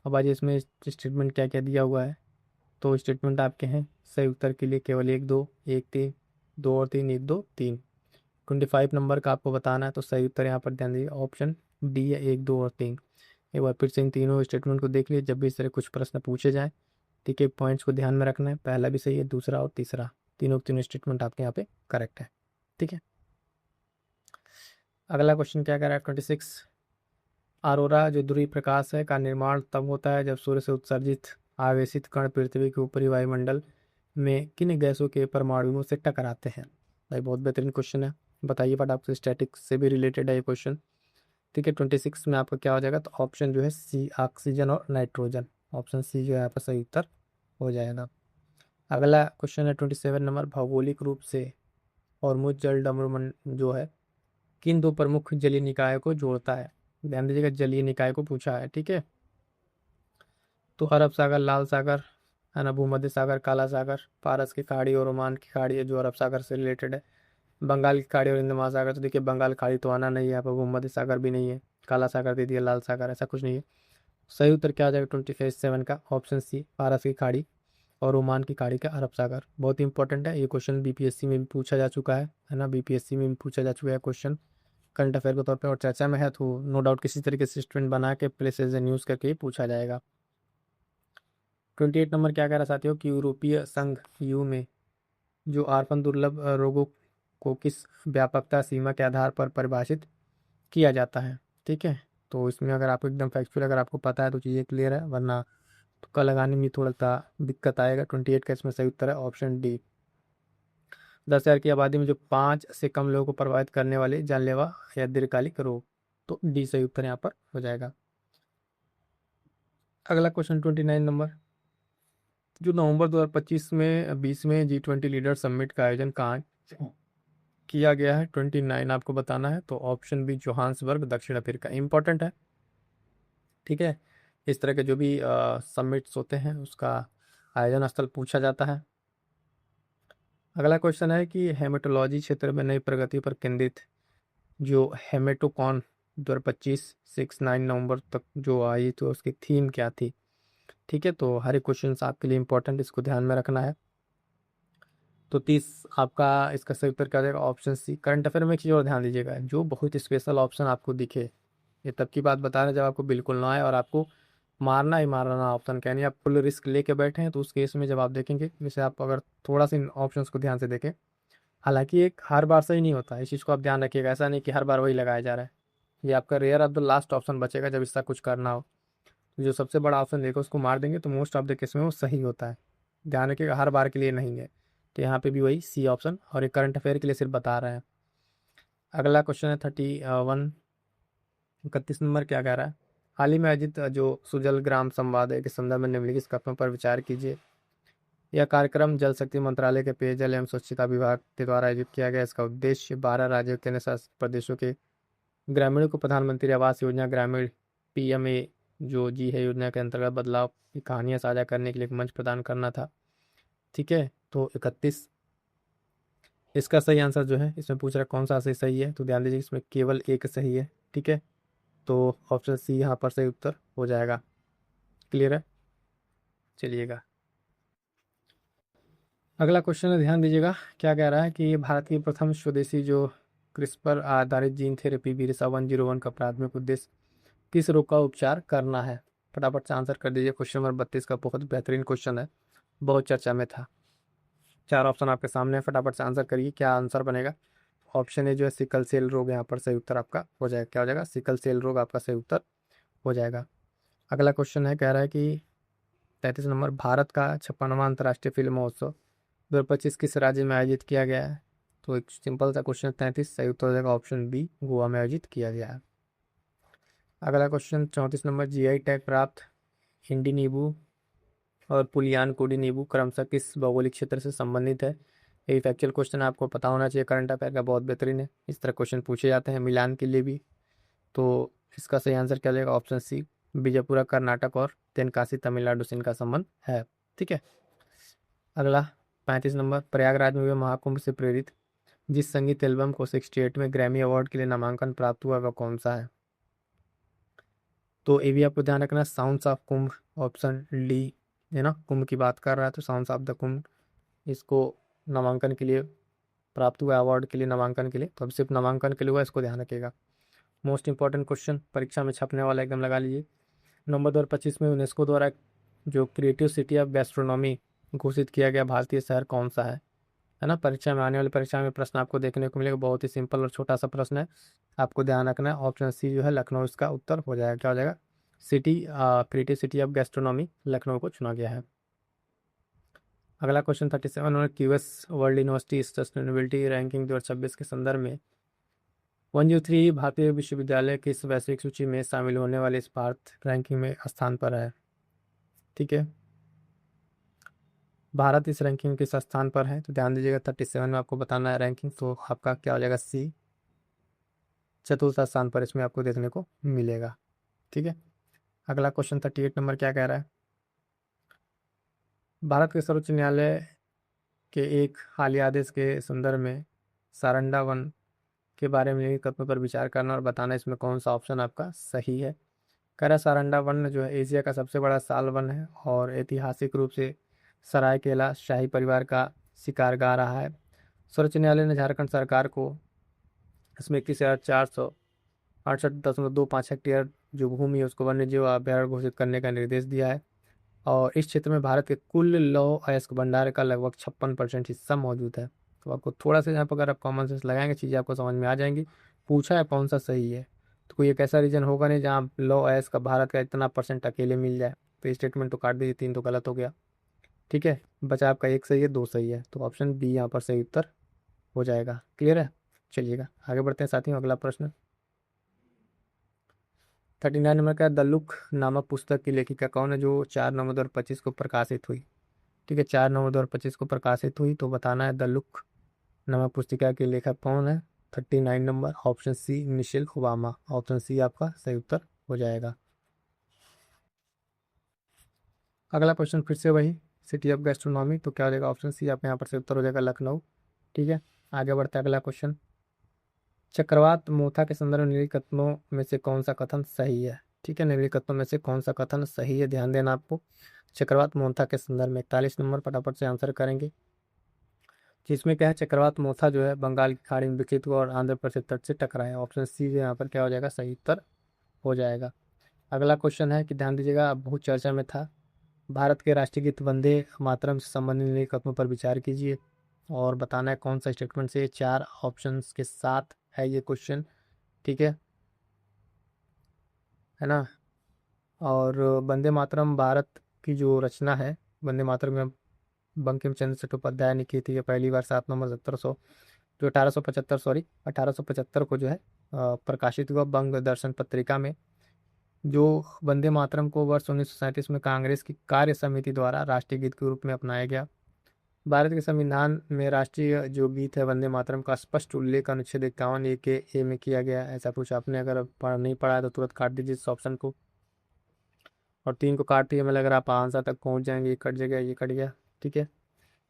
अब आज इसमें स्टेटमेंट क्या क्या दिया हुआ है, तो स्टेटमेंट आपके हैं सही उत्तर के लिए केवल एक दो, एक तीन, दो और तीन, एक दो तीन। 25 नंबर का आपको बताना है, तो सही उत्तर यहाँ पर ध्यान दीजिए ऑप्शन डी है, एक दो और तीन। एक बार फिर से इन तीनों स्टेटमेंट को देख लीजिए, जब भी इस तरह कुछ प्रश्न पूछे जाए ठीक है, पॉइंट्स को ध्यान में रखना है, पहला भी सही है, दूसरा और तीसरा, तीनों तीनों स्टेटमेंट आपके यहाँ पे करेक्ट है। ठीक है, अगला क्वेश्चन क्या कह रहा है 26। अरोरा जो ध्रुवीय प्रकाश है का निर्माण तब होता है जब सूर्य से उत्सर्जित आवेशित कण पृथ्वी के ऊपरी वायुमंडल में किन गैसों के परमाणुओं से टकराते हैं। भाई बहुत बेहतरीन क्वेश्चन है, बताइए, बट आपसे स्टैटिक्स से भी रिलेटेड है ये क्वेश्चन। ठीक है, 26 में आपका क्या हो जाएगा, तो ऑप्शन जो है सी, ऑक्सीजन और नाइट्रोजन, ऑप्शन सी जो है यहाँ पर सही उत्तर हो जाएगा। अगला क्वेश्चन है 27 नंबर, भौगोलिक रूप से हॉर्मुज जल डमरूमंड जो है किन दो प्रमुख जलीय निकायों को जोड़ता है। ध्यान दीजिएगा, जलीय निकाय को पूछा है। ठीक है, तो अरब सागर, लाल सागर है ना, भूमध्य सागर, काला सागर, पारस की खाड़ी और ओमान की खाड़ी है जो अरब सागर से रिलेटेड है, बंगाल की खाड़ी और हिंद महासागर। तो देखिए बंगाल खाड़ी तो आना नहीं है यहाँ पर, भूमध्य सागर भी नहीं है, काला सागर दे दिया, लाल सागर ऐसा कुछ नहीं है। सही उत्तर क्या आ जाएगा 27 का, ऑप्शन सी, पारस की खाड़ी और ओमान की खाड़ी का अरब सागर। बहुत इंपॉर्टेंट है ये क्वेश्चन, बीपीएससी में भी पूछा जा चुका है ना, बीपीएससी में भी पूछा जा चुका है क्वेश्चन करंट अफेयर के तौर पे, और चर्चा में है, तो नो डाउट किसी तरीके से स्टूडेंट बना के प्लेसेस एंड न्यूज़ करके ही पूछा जाएगा। 28 नंबर क्या कह रहा है साथियों कि यूरोपीय संघ यू में जो आर्फन दुर्लभ रोगों को किस व्यापकता सीमा के आधार पर परिभाषित किया जाता है। ठीक है, तो इसमें अगर आपको एकदम फैक्चुअल अगर आपको पता है तो चीज़ें क्लियर है, वरना तुक्का लगाने में थोड़ा सा दिक्कत आएगा। 28 का इसमें सही उत्तर है ऑप्शन डी। 10,000 की आबादी में जो 5 से कम लोगों को प्रभावित करने वाले जानलेवा या दीर्घकालिक रोग, तो डी सही उत्तर यहाँ पर हो जाएगा। अगला क्वेश्चन 29 नंबर, जो नवंबर 2025 में 20वें G20 लीडर समिट का आयोजन कहाँ किया गया है, 29 आपको बताना है, तो ऑप्शन बी जोहान्सबर्ग, दक्षिण अफ्रीका। इंपॉर्टेंट है। ठीक है, इस तरह के जो भी समिट्स होते हैं उसका आयोजन स्थल पूछा जाता है। अगला क्वेश्चन है कि हेमेटोलॉजी क्षेत्र में नई प्रगति पर केंद्रित जो हेमेटोकॉन 2025 6-9 नवंबर तक जो आई तो उसकी थीम क्या थी। ठीक है, तो हर एक क्वेश्चन आपके लिए इंपॉर्टेंट, इसको ध्यान में रखना है। तो 30 आपका इसका सही उत्तर क्या हो जाएगा, ऑप्शन सी। करंट अफेयर में एक चीज़ और ध्यान दीजिएगा, जो बहुत स्पेशल ऑप्शन आपको दिखे, ये तब की बात बता रहे हैं जब आपको बिल्कुल ना आए और आपको मारना ही मारना ऑप्शन, कहनी आप फुल रिस्क लेके बैठे हैं, तो उस केस में जब आप देखेंगे, जैसे आप अगर थोड़ा सा इन ऑप्शन को ध्यान से देखें, हालांकि एक हर बार सही नहीं होता, इस चीज़ को आप ध्यान रखिएगा, ऐसा नहीं कि हर बार वही लगाया जा रहा है, ये आपका rare of the last option बचेगा जब इसका कुछ करना हो। तो जो सबसे बड़ा ऑप्शन देखो उसको मार देंगे तो मोस्ट ऑफ द केस में वो सही होता है, ध्यान रखिएगा, हर बार के लिए नहीं है। तो यहाँ पे भी वही सी ऑप्शन, और एक करंट अफेयर के लिए सिर्फ बता रहे हैं। अगला क्वेश्चन है 31, 31 नंबर क्या कह रहा है, हाल ही में आयोजित जो सुजल ग्राम संवाद है के संदर्भ में निम्नलिखित कथनों पर विचार कीजिए। यह कार्यक्रम जल शक्ति मंत्रालय के पेयजल एवं स्वच्छता विभाग के द्वारा आयोजित किया गया। इसका उद्देश्य 12 राज्यों केंद्र शासित प्रदेशों के ग्रामीणों को प्रधानमंत्री आवास योजना ग्रामीण PMA जो जी है योजना के अंतर्गत बदलाव की कहानियां साझा करने के लिए एक मंच प्रदान करना था। ठीक है, तो 31 इसका सही आंसर जो है, इसमें पूछ रहा है कौन सा सही सही है, तो ध्यान दीजिए इसमें केवल एक सही है। ठीक है, तो ऑप्शन सी यहाँ पर सही उत्तर हो जाएगा। क्लियर है, चलिएगा अगला क्वेश्चन है, ध्यान दीजिएगा क्या कह रहा है कि भारत की प्रथम स्वदेशी जो क्रिस्पर आधारित जीन थेरेपी वीरसा 101 का प्राथमिक उद्देश्य किस रोग का उपचार करना है। फटाफट से आंसर कर दीजिए, क्वेश्चन नंबर 32 का बहुत बेहतरीन क्वेश्चन है, बहुत चर्चा में था। 4 ऑप्शन आपके सामने है, फटाफट से आंसर करिए, क्या आंसर बनेगा। ऑप्शन ए जो है सिकल सेल रोग, यहाँ पर सही उत्तर आपका हो जाएगा, क्या हो जाएगा, सिकल सेल रोग आपका सही उत्तर हो जाएगा। अगला क्वेश्चन है, कह रहा है कि 33 नंबर, भारत का 56वां अंतर्राष्ट्रीय फिल्म महोत्सव 2025 किस राज्य में आयोजित किया गया है। तो एक सिंपल सा क्वेश्चन 33 सही उत्तर हो जाएगा ऑप्शन बी, गोवा में आयोजित किया गया है। अगला क्वेश्चन 34 नंबर, GI टैग प्राप्त हिंडी नींबू और पुलियान कोडी नींबू क्रमशः किस भौगोलिक क्षेत्र से संबंधित है। यही फैक्चुअल क्वेश्चन आपको पता होना चाहिए, करंट अफेयर का बहुत बेहतरीन है, इस तरह क्वेश्चन पूछे जाते हैं मिलान के लिए भी। तो इसका सही आंसर क्या हो जाएगा, ऑप्शन सी, बीजापुरा कर्नाटक और तेनकासी तमिलनाडु से इनका संबंध है। ठीक है। अगला 35 नंबर, प्रयागराज में हुए महाकुंभ से प्रेरित जिस संगीत एल्बम को 68 में ग्रैमी अवार्ड के लिए नामांकन प्राप्त हुआ वह कौन सा है? तो ये भी आपको ध्यान रखना, sounds of Kumbh, option D है ना, कुंभ की बात कर रहा है तो साउंड्स ऑफ द कुंभ इसको नामांकन के लिए प्राप्त हुआ, अवार्ड के लिए, नामांकन के लिए, तो अब सिर्फ नामांकन के लिए हुआ, इसको ध्यान रखिएगा। मोस्ट इंपॉर्टेंट क्वेश्चन परीक्षा में छपने वाला, एकदम लगा लीजिए। नवंबर 2025 में यूनेस्को द्वारा जो क्रिएटिव सिटी ऑफ गैस्ट्रोनॉमी घोषित किया गया भारतीय शहर कौन सा है ना। परीक्षा में, आने वाली परीक्षा में प्रश्न आपको देखने को मिलेगा, बहुत ही सिंपल और छोटा सा प्रश्न है, आपको ध्यान रखना है। ऑप्शन सी जो है लखनऊ इसका उत्तर हो जाएगा, क्या हो जाएगा, city creative city of gastronomy Lucknow को चुना गया है। अगला क्वेश्चन 37 और QS world university sustainability ranking 2026 के संदर्भ में 103 भारतीय विश्वविद्यालय किस वैश्विक सूची में शामिल होने वाले इस भारत रैंकिंग में स्थान पर है? ठीक है, भारत इस रैंकिंग में किस स्थान पर है, तो ध्यान दीजिएगा 37 में आपको बताना है रैंकिंग, तो आपका क्या हो जाएगा, सी, चतुर्थ स्थान पर इसमें आपको देखने को मिलेगा। ठीक है। अगला क्वेश्चन 38 नंबर क्या कह रहा है, भारत के सर्वोच्च न्यायालय के एक हालिया आदेश के संदर्भ में सारंडा वन के बारे में निम्नलिखित कथनों पर विचार करना और बताना, इसमें कौन सा ऑप्शन आपका सही है। कह रहा सारंडा वन जो है एशिया का सबसे बड़ा साल वन है और ऐतिहासिक रूप से सरायकेला शाही परिवार का शिकारगाह रहा है। सर्वोच्च न्यायालय ने झारखंड सरकार को इसमें 21,468.25 हेक्टेयर जो भूमि है उसको वन्य जीव अभयारण्य घोषित करने का निर्देश दिया है और इस क्षेत्र में भारत के कुल लौह अयस्क भंडार का लगभग 56% हिस्सा मौजूद है। तो आपको थोड़ा सा यहाँ पर अगर आप कॉमन सेंस लगाएंगे चीज़ें आपको समझ में आ जाएंगी। पूछा है कौन सा सही है, तो कोई एक ऐसा रीजन होगा नहीं जहाँ लौह अयस्क का भारत का इतना परसेंट अकेले मिल जाए, तो स्टेटमेंट तो काट दीजिए, 3 तो गलत हो गया। ठीक है, बचा आपका 1 सही है, 2 सही है, तो ऑप्शन बी यहाँ पर सही उत्तर हो जाएगा। क्लियर है, चलिएगा आगे बढ़ते हैं साथियों। अगला प्रश्न 39 नंबर का, द लुक नामक पुस्तक की लेखिका कौन है जो 4 नवंबर 2025 को प्रकाशित हुई? ठीक है, 4 नवंबर 2025 को प्रकाशित हुई, तो बताना है द लुक नामक पुस्तिका के लेखक कौन है। 39 number, option C Michelle Obama, option C आपका सही उत्तर हो जाएगा। अगला क्वेश्चन फिर से वही, सिटी ऑफ गैस्ट्रोनॉमी, तो क्या हो जाएगा, ऑप्शन सी आपका यहाँ पर सही उत्तर हो जाएगा, लखनऊ। ठीक है, आगे बढ़ते हैं। अगला क्वेश्चन, चक्रवात मोथा के संदर्भ में निम्नलिखित कथनों में से कौन सा कथन सही है? ठीक है, निम्नलिखित कथनों में से कौन सा कथन सही है, ध्यान देना आपको। चक्रवात मोथा के संदर्भ में 41 नंबर, फटाफट से आंसर करेंगे। जिसमें क्या है, चक्रवात मोथा जो है बंगाल की खाड़ी में विकसित हुआ और आंध्र प्रदेश तट से टकराया, ऑप्शन सी जो यहाँ पर क्या हो जाएगा, सही उत्तर हो जाएगा। अगला क्वेश्चन है कि ध्यान दीजिएगा, अब बहुत चर्चा में था, भारत के राष्ट्रीय गीत वंदे मातरम से संबंधित निम्नलिखित कथनों पर विचार कीजिए और बताना है कौन सा स्टेटमेंट से, 4 ऑप्शंस के साथ है ये क्वेश्चन। ठीक है ना। और वंदे मातरम भारत की जो रचना है, वंदे मातरम में बंकिम चंद्र चट्टोपाध्याय ने की थी ये पहली बार 7 नवंबर 1700 जो 1875 सॉरी 1875 को जो है प्रकाशित हुआ बंग दर्शन पत्रिका में। जो वंदे मातरम को वर्ष 1937 में कांग्रेस की कार्य समिति द्वारा राष्ट्रीय गीत के रूप में अपनाया गया। भारत के संविधान में राष्ट्रीय जो गीत है वंदे मातरम का स्पष्ट उल्लेख अनुच्छेद 51 ए के ए में किया गया है। ऐसा कुछ आपने अगर नहीं पढ़ा है तो तुरंत काट दीजिए इस ऑप्शन को, और 3 को काट दिए, मतलब अगर आप आंसर तक पहुंच जाएंगे, ये कट जाएगा, ये कट गया। ठीक है,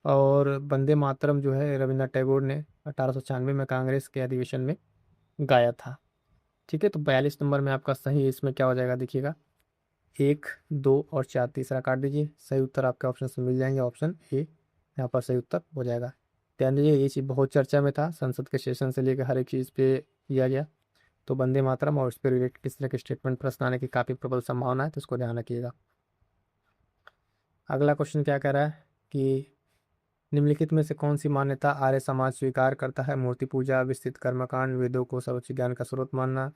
और वंदे मातरम जो है रविन्द्रनाथ टैगोर ने 1896 में कांग्रेस के अधिवेशन में गाया था। ठीक है, तो 42 नंबर में आपका सही, इसमें क्या हो जाएगा देखिएगा, 1, 2 और 4, तीसरा काट दीजिए, सही उत्तर आपके ऑप्शन से मिल जाएंगे, ऑप्शन ए यहाँ पर सही उत्तर हो जाएगा। ध्यान दीजिए, ये चीज़ बहुत चर्चा में था, संसद के सेशन से लेकर हर एक चीज़ पे किया गया, तो वंदे मातरम और इस पर रिलेटेड किस तरह के स्टेटमेंट प्रश्न आने की काफ़ी प्रबल संभावना है, तो इसको ध्यान रखिएगा। अगला क्वेश्चन क्या कह रहा है कि निम्नलिखित में से कौन सी मान्यता आर्य समाज स्वीकार करता है, मूर्ति पूजा, विस्तृत कर्मकांड, वेदों को सर्वोच्च ज्ञान का स्रोत मानना,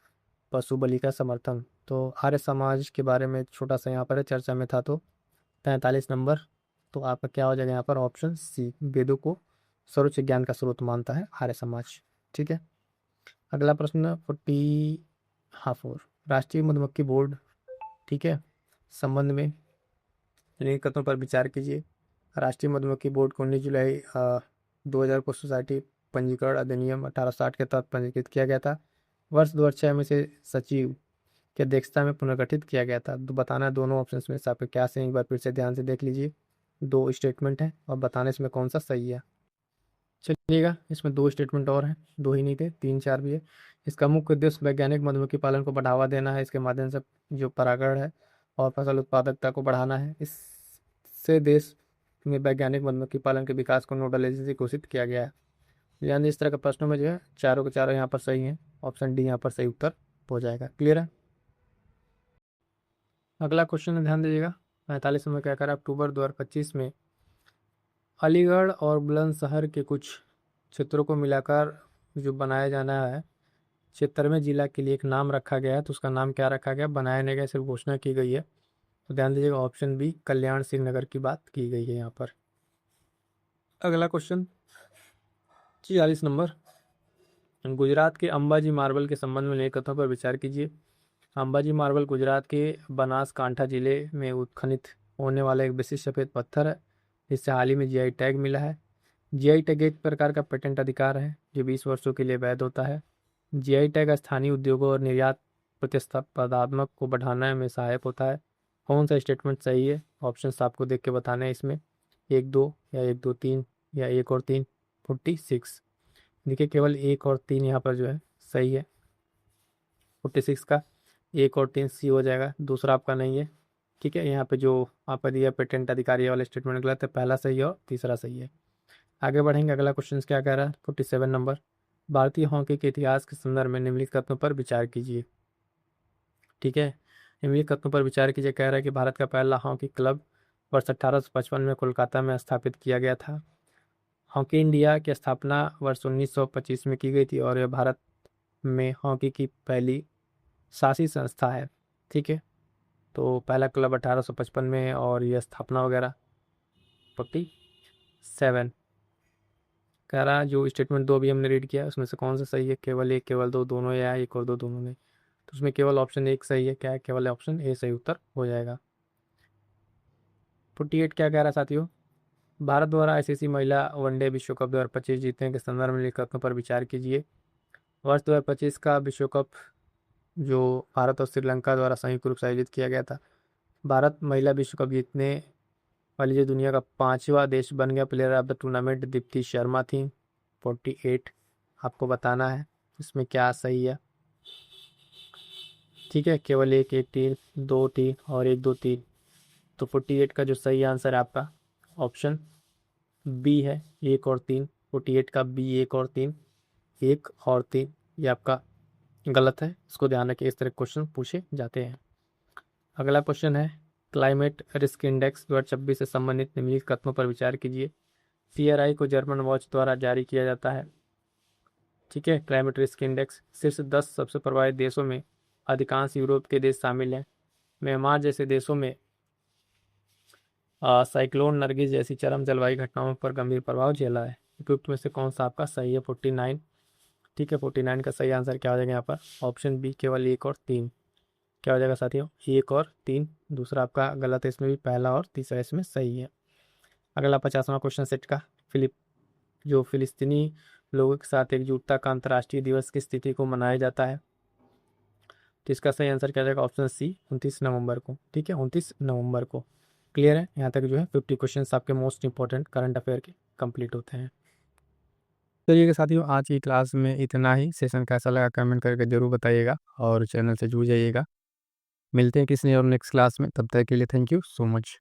पशु बलि का समर्थन। तो आर्य समाज के बारे में छोटा सा यहाँ पर चर्चा में था, तो 43 नंबर, तो आपका क्या हो जाएगा यहाँ पर, ऑप्शन सी, वेदों को सर्वोच्च ज्ञान का स्रोत मानता है आर्य समाज। ठीक है, अगला प्रश्न 4, राष्ट्रीय मधुमक्खी बोर्ड, ठीक है, संबंध में निम्नलिखित कथनों पर विचार कीजिए। राष्ट्रीय मधुमक्खी बोर्ड को 19 जुलाई 2000 को सोसाइटी पंजीकरण अधिनियम 1860 के तहत पंजीकृत किया गया था। वर्ष 2006 में से सचिव की अध्यक्षता में पुनर्गठित किया गया था। तो बताना है दोनों ऑप्शंस में से आपके क्या से, एक बार फिर से ध्यान से देख लीजिए। 2 स्टेटमेंट हैं और बताना इसमें कौन सा सही है। चलिएगा, इसमें 2 स्टेटमेंट और हैं, 2 ही नहीं थे, 3-4 भी है। इसका मुख्य उद्देश्य वैज्ञानिक मधुमक्खी पालन को बढ़ावा देना है। इसके माध्यम से जो परागण है और फसल उत्पादकता को बढ़ाना है। इससे देश में वैज्ञानिक मधुमक्खी पालन के विकास को नोडल एजेंसी घोषित किया गया है। यानी इस तरह के प्रश्नों में जो है चारों के चारों यहाँ पर सही हैं। ऑप्शन डी यहाँ पर सही उत्तर हो जाएगा। क्लियर है। अगला क्वेश्चन है, ध्यान दीजिएगा। 45 में क्या करा, अक्टूबर 2025 में अलीगढ़ और बुलंदशहर के कुछ क्षेत्रों को मिलाकर जो बनाया जाना है, 76वें जिला के लिए एक नाम रखा गया है। तो उसका नाम क्या रखा गया, बनाया नहीं गया, सिर्फ घोषणा की गई है। तो ध्यान दीजिएगा, ऑप्शन बी कल्याण सिंह नगर की बात की गई है यहाँ पर। अगला क्वेश्चन 46 नंबर, गुजरात के अंबाजी मार्बल के संबंध में निम्नलिखित कथनों पर विचार कीजिए। अंबाजी मार्बल गुजरात के बनासकांठा जिले में उत्खनित होने वाला एक विशिष्ट सफेद पत्थर है, जिससे हाल ही में जीआई टैग मिला है। जीआई टैग एक प्रकार का पेटेंट अधिकार है जो 20 वर्षों के लिए वैध होता है। जीआई टैग स्थानीय उद्योगों और निर्यात प्रतिस्पर्धात्मक को बढ़ाने में सहायक होता है। कौन सा स्टेटमेंट सही है, ऑप्शन आपको देख के बताना है इसमें, 1-2 या 1-2-3 या 1 और 3। 46 देखिए, केवल 1 और 3 यहाँ पर जो है सही है। 46 का 1 और 3 सी हो जाएगा, दूसरा आपका नहीं है। ठीक है, यहाँ पे जो आपका दिया पेटेंट अधिकारी वाला स्टेटमेंट गलत है, पहला सही है और तीसरा सही है। आगे बढ़ेंगे, अगला क्वेश्चन क्या कह रहा है, 47 नंबर, भारतीय हॉकी के इतिहास के संदर्भ में निम्नलिखित कथनों पर विचार कीजिए। ठीक है, निम्नलिखित कथनों पर विचार कीजिए। कह रहा है कि भारत का पहला हॉकी क्लब वर्ष 1855 में कोलकाता में स्थापित किया गया था। हॉकी इंडिया की स्थापना वर्ष 1925 में की गई थी और यह भारत में हॉकी की पहली शासी संस्था है। ठीक है, तो पहला क्लब 1855 में है और यह स्थापना वगैरह 47। कह रहा जो स्टेटमेंट 2 भी हमने रीड किया उसमें से कौन सा सही है, केवल 1, केवल 2, दोनों, या 1 और 2 दोनों में। तो उसमें केवल ऑप्शन 1 सही है। क्या है, केवल ऑप्शन ए सही उत्तर हो जाएगा। 48 क्या कह रहा है साथियों, भारत द्वारा आईसीसी महिला वनडे विश्व कप 2025 जीतने के संदर्भ में लिखित कथनों पर विचार कीजिए। वर्ष 2025 का विश्व कप जो भारत और श्रीलंका द्वारा संयुक्त रूप से आयोजित किया गया था, भारत महिला विश्व कप जीतने वाली जो दुनिया का 5वां देश बन गया। Player of the tournament Deepti Sharma थी। 48 आपको बताना है इसमें क्या सही है। ठीक है, केवल 1-1-3, 2-3 और 1-2-3। तो 48 का जो सही आंसर है आपका ऑप्शन बी है, 1 और 3। 48 का बी, 1 और 3, 1 और 3 ये आपका गलत है। इसको ध्यान रखिए, इस तरह क्वेश्चन पूछे जाते हैं। अगला क्वेश्चन है, क्लाइमेट रिस्क इंडेक्स 2026 से संबंधित निम्नलिखित कथनों पर विचार कीजिए। पीआरआई को जर्मन वॉच द्वारा जारी किया जाता है। ठीक है, क्लाइमेट रिस्क इंडेक्स शीर्ष 10 सबसे प्रभावित देशों में अधिकांश यूरोप के देश शामिल हैं। म्यांमार जैसे देशों में साइक्लोन नरगिस जैसी चरम जलवायु घटनाओं पर गंभीर प्रभाव झेला है। उपयुक्त में से कौन सा आपका सही है, 49। ठीक है, 49 का सही आंसर क्या हो जाएगा यहाँ पर, ऑप्शन बी केवल 1 और 3। क्या हो जाएगा साथियों, 1 और 3। दूसरा आपका गलत है, इसमें भी पहला और तीसरा इसमें सही है। अगला 50वां क्वेश्चन सेट का, फिलिस्तीनी लोगों के साथ एकजुटता का अंतर्राष्ट्रीय दिवस की स्थिति को मनाया जाता है। तो इसका सही आंसर क्या जाएगा, ऑप्शन सी 29 नवंबर को। ठीक है, 29 नवंबर को। क्लियर है, यहाँ तक जो है 50 क्वेश्चन आपके मोस्ट इंपॉर्टेंट करंट अफेयर के कंप्लीट होते हैं। चलिए साथियों, आज की क्लास में इतना ही। सेशन कैसा लगा कमेंट करके जरूर बताइएगा और चैनल से जुड़ जाइएगा। मिलते हैं किसी और नेक्स्ट क्लास में, तब तक के लिए थैंक यू सो मच।